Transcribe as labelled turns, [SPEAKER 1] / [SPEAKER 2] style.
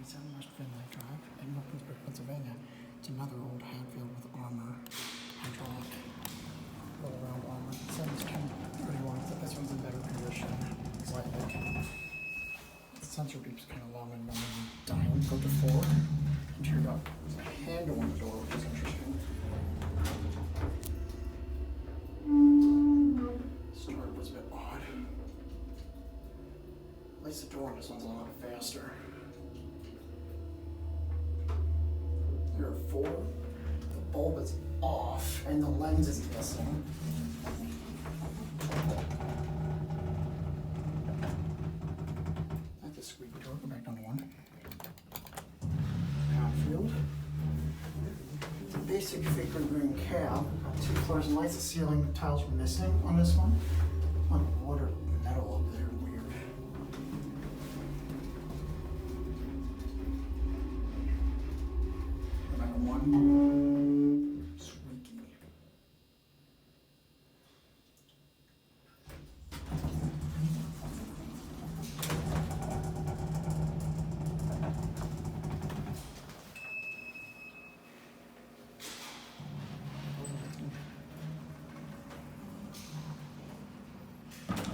[SPEAKER 1] Southwest Findley Drive in Wilkinsburg, Pennsylvania. It's another old Hadfield with armor, hydraulic, roll around armor. Sounds kind of pretty long, but this one's in better condition, slightly. The sensor beep's kind of long and dying. Go to 4. And here got a handle on the door, which is interesting. Start was a bit odd. At least the door on this one's a lot faster. There are 4. The bulb is off and the lens is missing. That's a squeaky door. Go back down to 1. Hadfield. It's a basic fake green cab. Got 2 floors and lights. The ceiling tiles were missing on this one. What a